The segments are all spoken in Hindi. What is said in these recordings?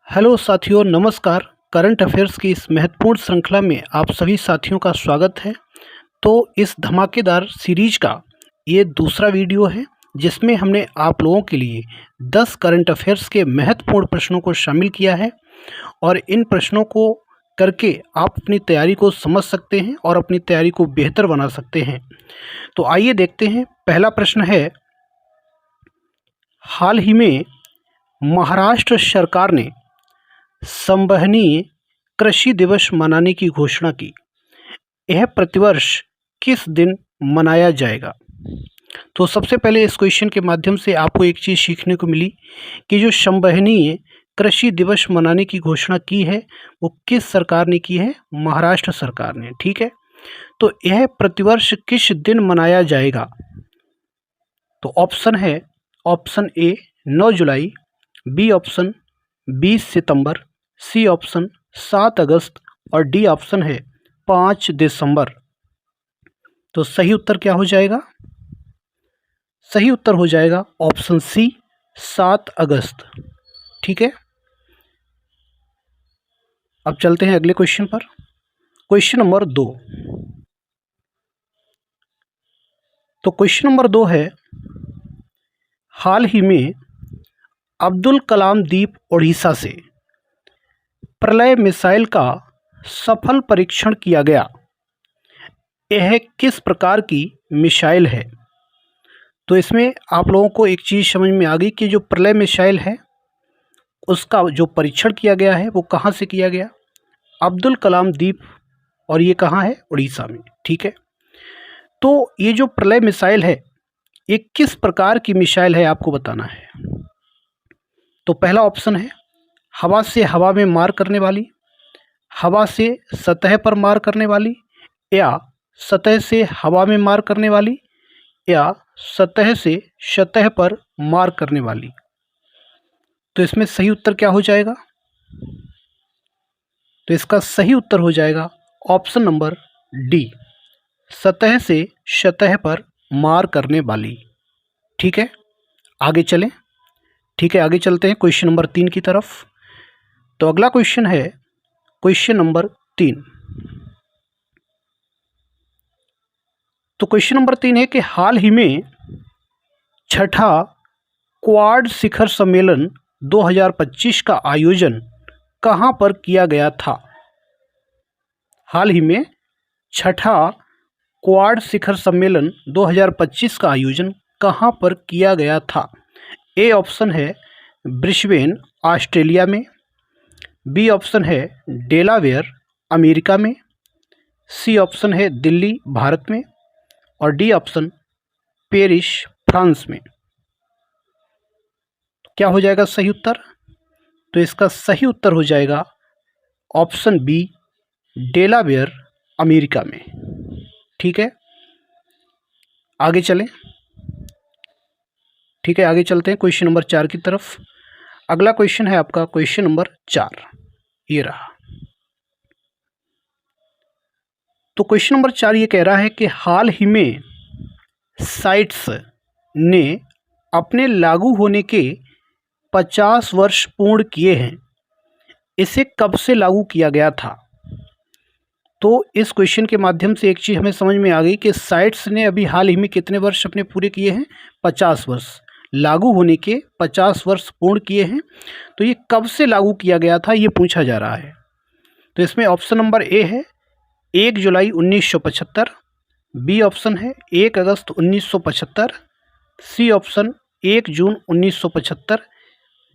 हेलो साथियों, नमस्कार। करंट अफेयर्स की इस महत्वपूर्ण श्रृंखला में आप सभी साथियों का स्वागत है। तो इस धमाकेदार सीरीज का ये दूसरा वीडियो है जिसमें हमने आप लोगों के लिए 10 करंट अफेयर्स के महत्वपूर्ण प्रश्नों को शामिल किया है और इन प्रश्नों को करके आप अपनी तैयारी को समझ सकते हैं और अपनी तैयारी को बेहतर बना सकते हैं। तो आइए देखते हैं। पहला प्रश्न है, हाल ही में महाराष्ट्र सरकार ने संवहनीय कृषि दिवस मनाने की घोषणा की। यह प्रतिवर्ष किस दिन मनाया जाएगा? तो सबसे पहले इस क्वेश्चन के माध्यम से आपको एक चीज़ सीखने को मिली कि जो संवहनीय कृषि दिवस मनाने की घोषणा की है वो किस सरकार ने की है? महाराष्ट्र सरकार ने। ठीक है, तो यह प्रतिवर्ष किस दिन मनाया जाएगा? तो ऑप्शन है, ऑप्शन ए 9 जुलाई, बी ऑप्शन 20 सितंबर, सी ऑप्शन 7 अगस्त और डी ऑप्शन है 5 दिसंबर। तो सही उत्तर क्या हो जाएगा? सही उत्तर हो जाएगा ऑप्शन सी 7 अगस्त। ठीक है, अब चलते हैं अगले क्वेश्चन पर। Question number 2। तो क्वेश्चन नंबर 2 है, हाल ही में अब्दुल कलाम द्वीप ओडिशा से प्रलय मिसाइल का सफल परीक्षण किया गया। यह किस प्रकार की मिसाइल है? तो इसमें आप लोगों को एक चीज़ समझ में आ गई कि जो प्रलय मिसाइल है उसका जो परीक्षण किया गया है वो कहाँ से किया गया? अब्दुल कलाम द्वीप, और ये कहाँ है? उड़ीसा में। ठीक है, तो ये जो प्रलय मिसाइल है ये किस प्रकार की मिसाइल है आपको बताना है। तो पहला ऑप्शन है हवा से हवा में मार करने वाली, हवा से सतह पर मार करने वाली, या सतह से हवा में मार करने वाली, या सतह से सतह पर मार करने वाली। तो इसमें सही उत्तर क्या हो जाएगा? तो इसका सही उत्तर हो जाएगा ऑप्शन नंबर डी, सतह से सतह पर मार करने वाली। ठीक है, आगे चलें। ठीक है, आगे चलते हैं क्वेश्चन नंबर 3 की तरफ। तो अगला क्वेश्चन है क्वेश्चन नंबर 3। तो क्वेश्चन नंबर 3 है कि हाल ही में छठा क्वाड शिखर सम्मेलन 2025 का आयोजन कहां पर किया गया था? हाल ही में छठा क्वाड शिखर सम्मेलन 2025 का आयोजन कहां पर किया गया था? ए ऑप्शन है ब्रिस्बेन ऑस्ट्रेलिया में, बी ऑप्शन है डेलावेयर अमेरिका में, सी ऑप्शन है दिल्ली भारत में, और डी ऑप्शन पेरिस फ्रांस में। क्या हो जाएगा सही उत्तर? तो इसका सही उत्तर हो जाएगा ऑप्शन बी, डेलावेयर अमेरिका में। ठीक है, आगे चलें। ठीक है, आगे चलते हैं क्वेश्चन नंबर 4 की तरफ। अगला क्वेश्चन है आपका क्वेश्चन नंबर 4, ये रहा। तो क्वेश्चन नंबर 4 ये कह रहा है कि हाल ही में साइट्स ने अपने लागू होने के 50 वर्ष पूर्ण किए हैं। इसे कब से लागू किया गया था? तो इस क्वेश्चन के माध्यम से एक चीज़ हमें समझ में आ गई कि साइट्स ने अभी हाल ही में कितने वर्ष अपने पूरे किए हैं? 50 वर्ष। लागू होने के 50 वर्ष पूर्ण किए हैं। तो ये कब से लागू किया गया था ये पूछा जा रहा है। तो इसमें ऑप्शन नंबर ए है 1 जुलाई 1975, बी ऑप्शन है 1 अगस्त 1975, सी ऑप्शन 1 जून 1975,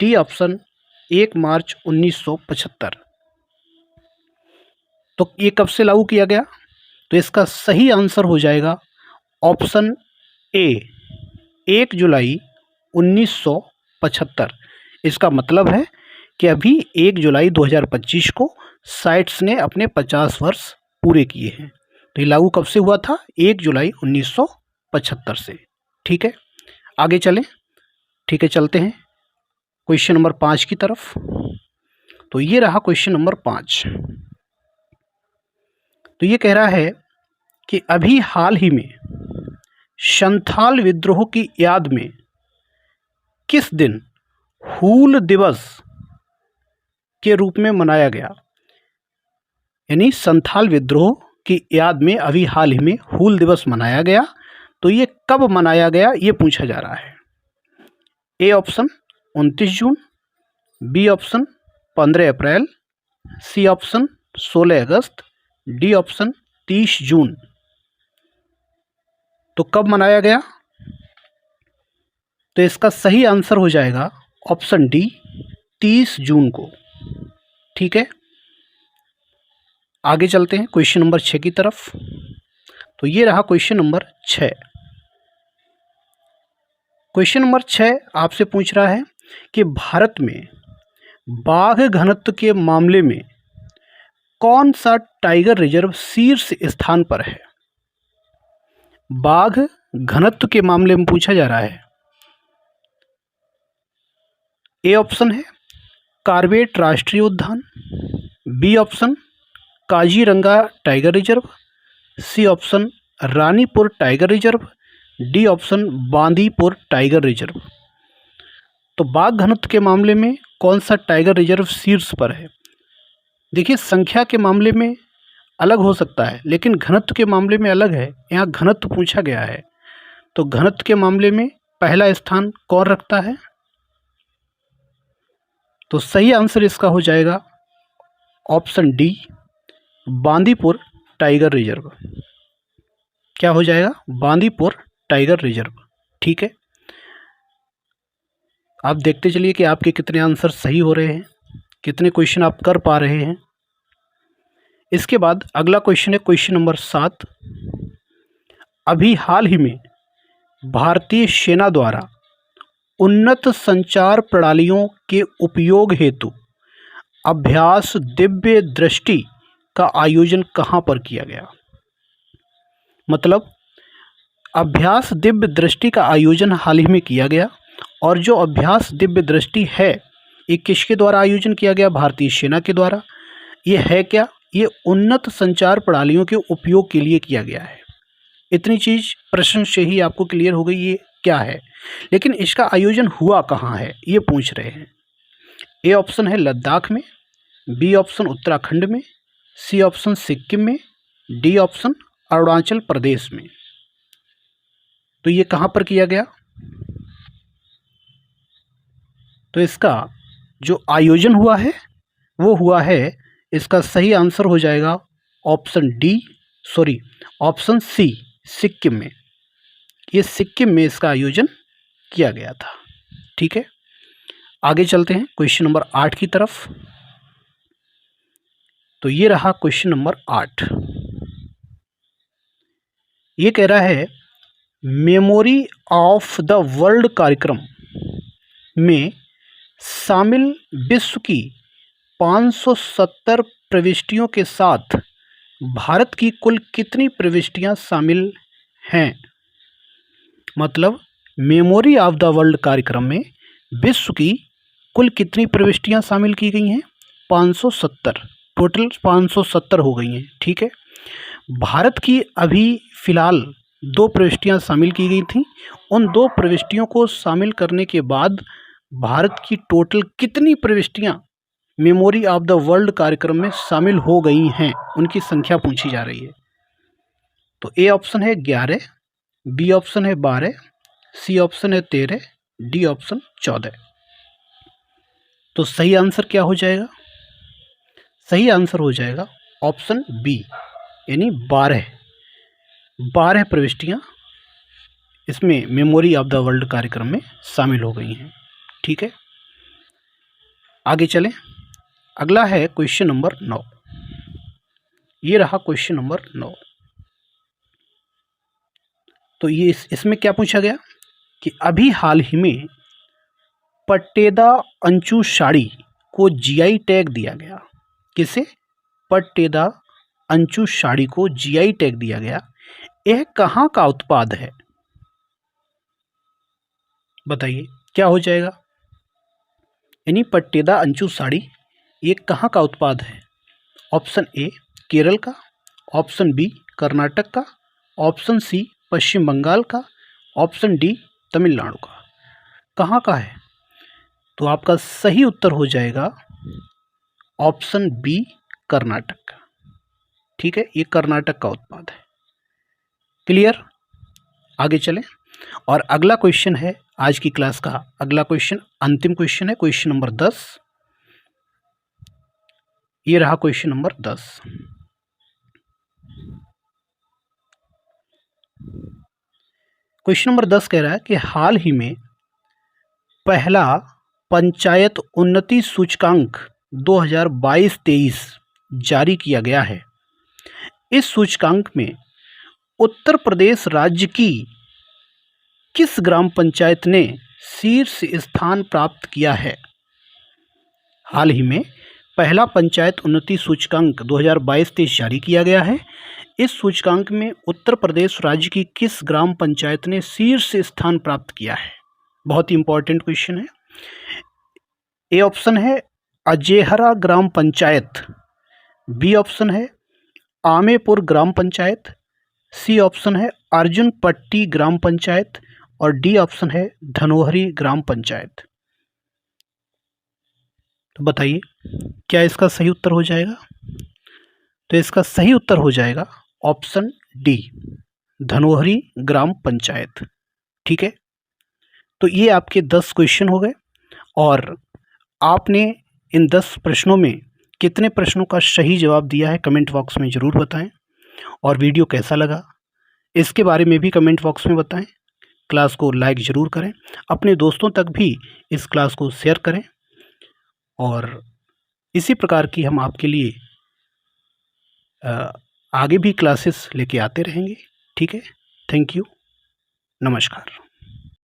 डी ऑप्शन 1 मार्च 1975। तो ये कब से लागू किया गया? तो इसका सही आंसर हो जाएगा ऑप्शन ए, 1 जुलाई 1975। इसका मतलब है कि अभी 1 जुलाई 2025 को साइट्स ने अपने 50 वर्ष पूरे किए हैं। तो ये लागू कब से हुआ था? 1 जुलाई 1975 से। ठीक है, आगे चलें। ठीक है, चलते हैं क्वेश्चन नंबर 5 की तरफ। तो ये रहा क्वेश्चन नंबर 5। तो ये कह रहा है कि अभी हाल ही में संथाल विद्रोह की याद में किस दिन हूल दिवस के रूप में मनाया गया? यानी संथाल विद्रोह की याद में अभी हाल ही में हूल दिवस मनाया गया, तो ये कब मनाया गया ये पूछा जा रहा है। ए ऑप्शन 29 जून, बी ऑप्शन 15 अप्रैल, सी ऑप्शन 16 अगस्त, डी ऑप्शन 30 जून। तो कब मनाया गया? तो इसका सही आंसर हो जाएगा ऑप्शन डी, 30 जून को। ठीक है, आगे चलते हैं क्वेश्चन नंबर 6 की तरफ। तो ये रहा क्वेश्चन नंबर 6। क्वेश्चन नंबर 6 आपसे पूछ रहा है कि भारत में बाघ घनत्व के मामले में कौन सा टाइगर रिजर्व शीर्ष स्थान पर है? बाघ घनत्व के मामले में पूछा जा रहा है। ए ऑप्शन है कॉर्बेट राष्ट्रीय उद्यान, B option Kaziranga tiger reserve, C option Ranipur tiger reserve, D option Bandipur tiger reserve. तो बाघ घनत्व के मामले में कौन सा टाइगर रिजर्व शीर्ष पर है? देखिए, संख्या के मामले में अलग हो सकता है, लेकिन घनत्व के मामले में अलग है। यहाँ घनत्व पूछा गया है, तो घनत्व के मामले में पहला स्थान कौन रखता है? तो सही आंसर इसका हो जाएगा option D, Bandipur tiger reserve. क्या हो जाएगा? Bandipur tiger reserve. ठीक है, आप देखते चलिए कि आपके कितने आंसर सही हो रहे हैं, कितने क्वेश्चन आप कर पा रहे हैं। इसके बाद अगला क्वेश्चन है क्वेश्चन नंबर 7। अभी हाल ही में भारतीय सेना द्वारा उन्नत संचार प्रणालियों के उपयोग हेतु अभ्यास दिव्य दृष्टि का आयोजन कहाँ पर किया गया? मतलब अभ्यास दिव्य दृष्टि का आयोजन हाल ही में किया गया, और जो अभ्यास दिव्य दृष्टि है ये किसके द्वारा आयोजन किया गया? भारतीय सेना के द्वारा। ये है क्या? ये उन्नत संचार प्रणालियों के उपयोग के लिए किया गया है। इतनी चीज़ प्रश्न से ही आपको क्लियर हो गई ये क्या है, लेकिन इसका आयोजन हुआ कहाँ है ये पूछ रहे हैं। ए ऑप्शन है लद्दाख में, बी ऑप्शन उत्तराखंड में, सी ऑप्शन सिक्किम में, डी ऑप्शन अरुणाचल प्रदेश में। तो ये कहाँ पर किया गया? तो इसका जो आयोजन हुआ है वो हुआ है, इसका सही आंसर हो जाएगा ऑप्शन सी, सिक्किम में। ये सिक्किम में इसका आयोजन किया गया था। ठीक है, आगे चलते हैं क्वेश्चन नंबर 8 की तरफ। तो ये रहा क्वेश्चन नंबर 8। ये कह रहा है मेमोरी ऑफ द वर्ल्ड कार्यक्रम में शामिल विश्व की 570 प्रविष्टियों के साथ भारत की कुल कितनी प्रविष्टियां शामिल हैं? मतलब मेमोरी ऑफ द वर्ल्ड कार्यक्रम में विश्व की कुल कितनी प्रविष्टियां शामिल की गई हैं? 570, टोटल 570 हो गई हैं। ठीक है, भारत की अभी फ़िलहाल 2 प्रविष्टियां शामिल की गई थी। उन 2 प्रविष्टियों को शामिल करने के बाद भारत की टोटल कितनी प्रविष्टियां मेमोरी ऑफ द वर्ल्ड कार्यक्रम में शामिल हो गई हैं, उनकी संख्या पूछी जा रही है। तो ए ऑप्शन है 11, बी ऑप्शन है 12, सी ऑप्शन है 13, डी ऑप्शन 14। तो सही आंसर क्या हो जाएगा? सही आंसर हो जाएगा ऑप्शन बी, यानी 12 प्रविष्टियां इसमें मेमोरी ऑफ द वर्ल्ड कार्यक्रम में शामिल हो गई हैं। ठीक है, आगे चलें। अगला है क्वेश्चन नंबर 9। ये रहा क्वेश्चन नंबर 9। तो ये इसमें क्या पूछा गया कि अभी हाल ही में पट्टेदा अंचू साड़ी को जीआई टैग दिया गया। किसे? पट्टेदा अंचू साड़ी को जीआई टैग दिया गया। यह कहाँ का उत्पाद है? बताइए क्या हो जाएगा? यानी पट्टेदा अंचू साड़ी ये कहाँ का उत्पाद है? ऑप्शन ए केरल का, ऑप्शन बी कर्नाटक का, ऑप्शन सी पश्चिम बंगाल का, ऑप्शन डी तमिलनाडु का। कहाँ का है? तो आपका सही उत्तर हो जाएगा ऑप्शन बी कर्नाटक। ठीक है, ये कर्नाटक का उत्पाद है। क्लियर, आगे चलें। और अगला क्वेश्चन है आज की क्लास का अगला क्वेश्चन, अंतिम क्वेश्चन है, क्वेश्चन नंबर 10। ये रहा क्वेश्चन नंबर 10। क्वेश्चन नंबर 10 कह रहा है कि हाल ही में पहला पंचायत उन्नति सूचकांक 2022-23 जारी किया गया है। इस सूचकांक में उत्तर प्रदेश राज्य की किस ग्राम पंचायत ने शीर्ष स्थान प्राप्त किया है? हाल ही में पहला पंचायत उन्नति सूचकांक 2022-23 जारी किया गया है। इस सूचकांक में उत्तर प्रदेश राज्य की किस ग्राम पंचायत ने शीर्ष स्थान प्राप्त किया है? बहुत ही इंपॉर्टेंट क्वेश्चन है। ए ऑप्शन है अजेहरा ग्राम पंचायत, बी ऑप्शन है आमेपुर ग्राम पंचायत, सी ऑप्शन है अर्जुन पट्टी ग्राम पंचायत और डी ऑप्शन है धनोहरी ग्राम पंचायत। तो बताइए क्या इसका सही उत्तर हो जाएगा? तो इसका सही उत्तर हो जाएगा ऑप्शन डी, धनोहरी ग्राम पंचायत। ठीक है, तो ये आपके 10 क्वेश्चन हो गए और आपने इन 10 प्रश्नों में कितने प्रश्नों का सही जवाब दिया है कमेंट बॉक्स में ज़रूर बताएं। और वीडियो कैसा लगा इसके बारे में भी कमेंट बॉक्स में बताएं। क्लास को लाइक ज़रूर करें, अपने दोस्तों तक भी इस क्लास को शेयर करें और इसी प्रकार की हम आपके लिए आगे भी क्लासेस लेके आते रहेंगे। ठीक है, थैंक यू, नमस्कार।